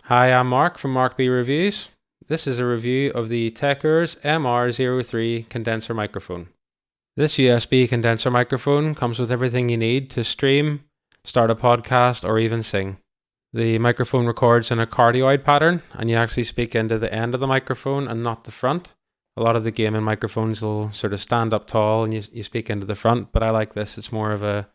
Hi, I'm Mark from Mark B Reviews. This is a review of the Tecurs MR03 condenser microphone. This USB condenser microphone comes with everything you need to stream, start a podcast, or even sing. The microphone records in a cardioid pattern, and you actually speak into the end of the microphone and not the front. A lot of the gaming microphones will sort of stand up tall and you speak into the front, but I like this. It's more of a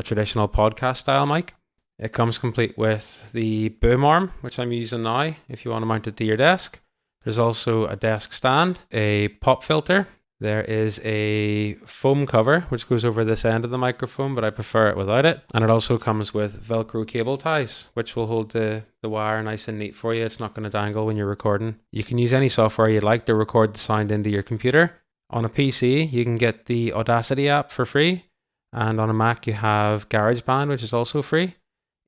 traditional podcast style mic. It comes complete with the boom arm, which I'm using now if you want to mount it to your desk. There's also a desk stand, a pop filter. There is a foam cover, which goes over this end of the microphone, but I prefer it without it. And it also comes with Velcro cable ties, which will hold the wire nice and neat for you. It's not going to dangle when you're recording. You can use any software you'd like to record the sound into your computer. On a PC, you can get the Audacity app for free. And on a Mac, you have GarageBand, which is also free.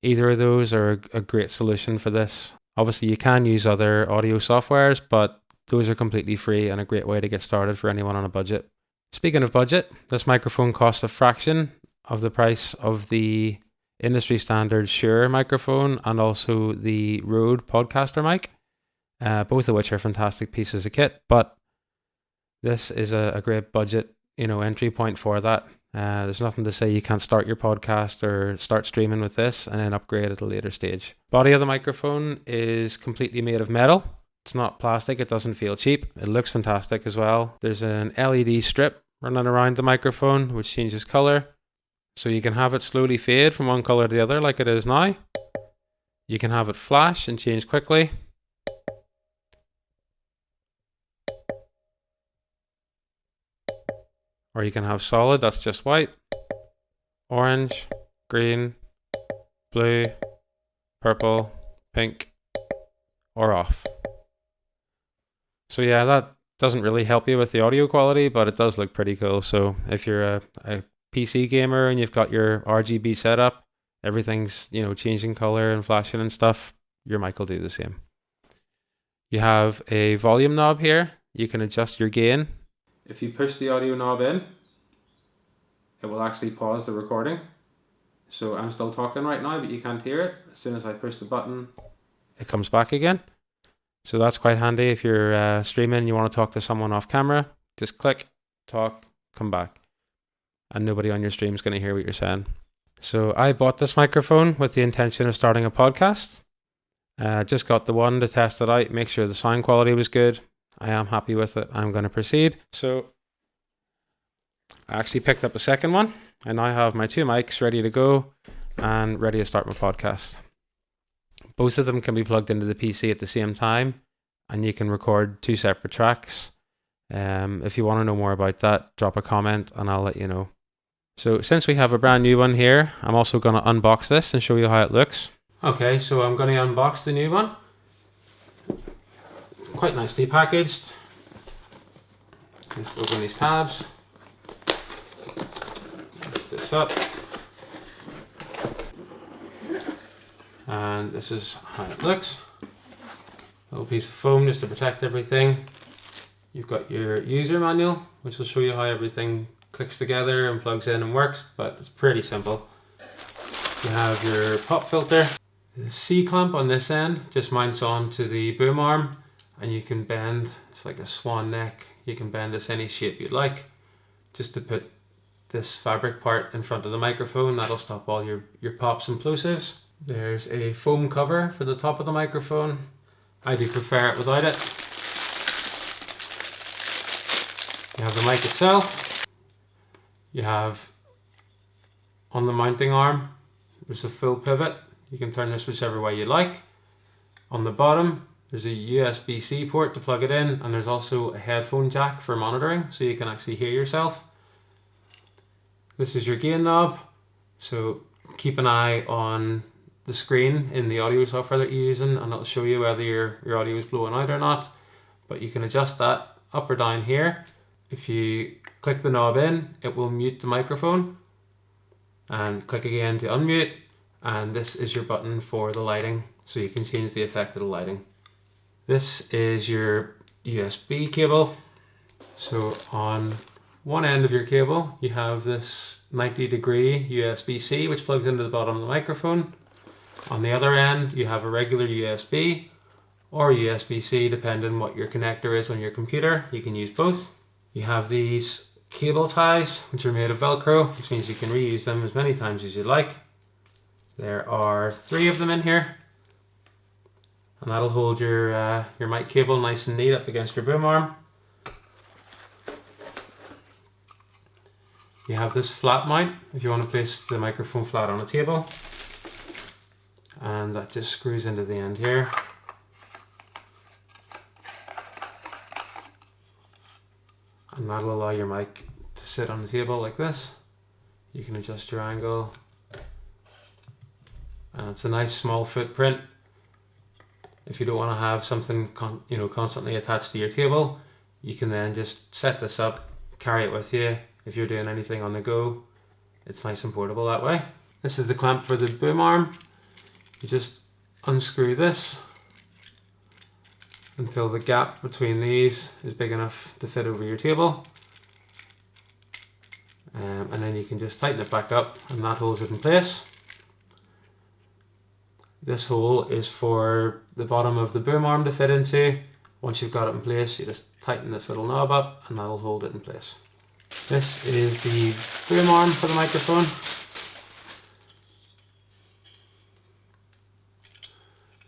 Either of those are a great solution for this. Obviously, you can use other audio softwares, but those are completely free and a great way to get started for anyone on a budget. Speaking of budget, this microphone costs a fraction of the price of the industry standard Shure microphone and also the Rode Podcaster mic, both of which are fantastic pieces of kit. But this is a great budget, entry point for that. There's nothing to say you can't start your podcast or start streaming with this and then upgrade at a later stage. Body of the microphone is completely made of metal. It's not plastic. It doesn't feel cheap. It looks fantastic as well. There's an LED strip running around the microphone which changes color. So you can have it slowly fade from one color to the other like it is now. You can have it flash and change quickly. Or you can have solid, that's just white, orange, green, blue, purple, pink, or off. So yeah, that doesn't really help you with the audio quality, but it does look pretty cool. So if you're a PC gamer and you've got your RGB setup, everything's, changing color and flashing and stuff, your mic will do the same. You have a volume knob here. You can adjust your gain. If you push the audio knob in, it will actually pause the recording. So I'm still talking right now, but you can't hear it. As soon as I push the button, it comes back again. So that's quite handy if you're streaming and you want to talk to someone off camera. Just click, talk, come back. And nobody on your stream is going to hear what you're saying. So I bought this microphone with the intention of starting a podcast. Just got the one to test it out, make sure the sound quality was good. I am happy with it. I'm going to proceed. So I actually picked up a second one. I now have my two mics ready to go and ready to start my podcast. Both of them can be plugged into the PC at the same time and you can record two separate tracks. If you want to know more about that, drop a comment and I'll let you know. So since we have a brand new one here, I'm also going to unbox this and show you how it looks. Okay, so I'm going to unbox the new one. Quite nicely packaged. Just open these tabs. Lift this up. And this is how it looks. A little piece of foam just to protect everything. You've got your user manual, which will show you how everything clicks together and plugs in and works, but it's pretty simple. You have your pop filter. The C-clamp on this end just mounts onto the boom arm. And you can bend, it's like a swan neck, you can bend this any shape you'd like. Just to put this fabric part in front of the microphone, that'll stop all your pops and plosives. There's a foam cover for the top of the microphone. I do prefer it without it. You have the mic itself. You have, on the mounting arm, there's a full pivot. You can turn this whichever way you like. On the bottom, there's a USB-C port to plug it in, and there's also a headphone jack for monitoring, so you can actually hear yourself. This is your gain knob, so keep an eye on the screen in the audio software that you're using, and it'll show you whether your audio is blowing out or not. But you can adjust that up or down here. If you click the knob in, it will mute the microphone, and click again to unmute, and this is your button for the lighting, so you can change the effect of the lighting. This is your USB cable. So on one end of your cable, you have this 90-degree USB-C, which plugs into the bottom of the microphone. On the other end, you have a regular USB or USB-C, depending on what your connector is on your computer. You can use both. You have these cable ties, which are made of Velcro, which means you can reuse them as many times as you like. There are 3 of them in here, and that'll hold your mic cable nice and neat up against your boom arm. You have this flat mount if you want to place the microphone flat on a table, and that just screws into the end here. And that'll allow your mic to sit on the table like this. You can adjust your angle, and it's a nice small footprint. If you don't want to have something constantly attached to your table, you can then just set this up, carry it with you. If you're doing anything on the go, it's nice and portable that way. This is the clamp for the boom arm. You just unscrew this until the gap between these is big enough to fit over your table. And then you can just tighten it back up, and that holds it in place. This hole is for the bottom of the boom arm to fit into. Once you've got it in place, you just tighten this little knob up and that'll hold it in place. This is the boom arm for the microphone.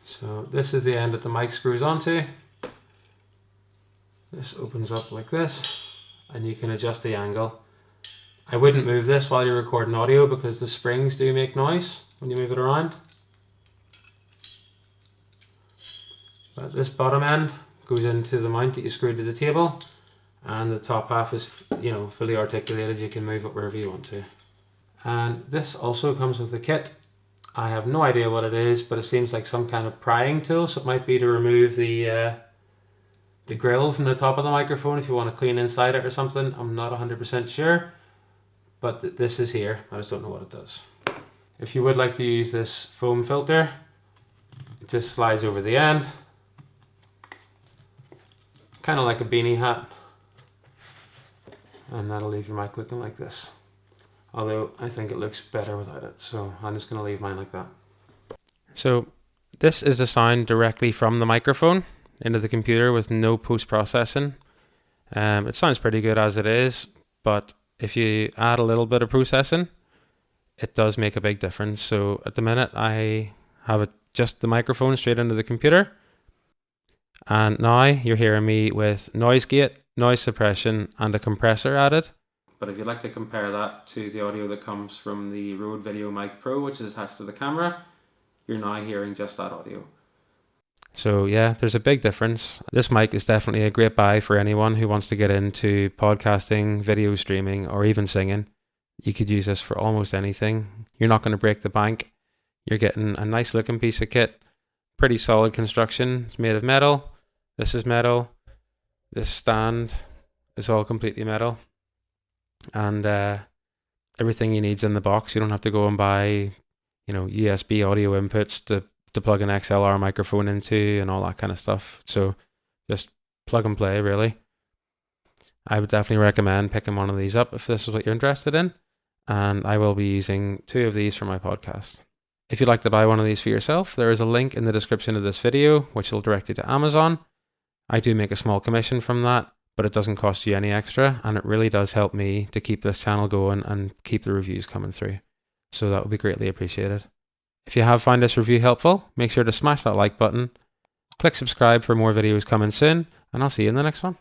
So this is the end that the mic screws onto. This opens up like this, and you can adjust the angle. I wouldn't move this while you're recording audio because the springs do make noise when you move it around. But this bottom end goes into the mount that you screwed to the table, and the top half is, fully articulated. You can move it wherever you want to. And this also comes with the kit. I have no idea what it is, but it seems like some kind of prying tool. So it might be to remove the grill from the top of the microphone if you want to clean inside it or something. I'm not 100% sure, but this is here. I just don't know what it does. If you would like to use this foam filter, it just slides over the end, kind of like a beanie hat, and that'll leave your mic looking like this. Although I think it looks better without it, so I'm just going to leave mine like that. So this is the sound directly from the microphone into the computer with no post-processing. It sounds pretty good as it is, but if you add a little bit of processing, it does make a big difference. So at the minute I have just the microphone straight into the computer, and now you're hearing me with noise gate, noise suppression, and a compressor added. But if you'd like to compare that to the audio that comes from the Rode Video Mic Pro, which is attached to the camera, you're now hearing just that audio. So yeah, there's a big difference. This mic is definitely a great buy for anyone who wants to get into podcasting, video streaming, or even singing. You could use this for almost anything. You're not going to break the bank. You're getting a nice looking piece of kit. Pretty solid construction. It's made of metal. This is metal. This stand is all completely metal. And everything you need's in the box. You don't have to go and buy, USB audio inputs to plug an XLR microphone into and all that kind of stuff. So just plug and play, really. I would definitely recommend picking one of these up if this is what you're interested in. And I will be using 2 of these for my podcast. If you'd like to buy one of these for yourself, there is a link in the description of this video, which will direct you to Amazon. I do make a small commission from that, but it doesn't cost you any extra, and it really does help me to keep this channel going and keep the reviews coming through. So that would be greatly appreciated. If you have found this review helpful, make sure to smash that like button, click subscribe for more videos coming soon, and I'll see you in the next one.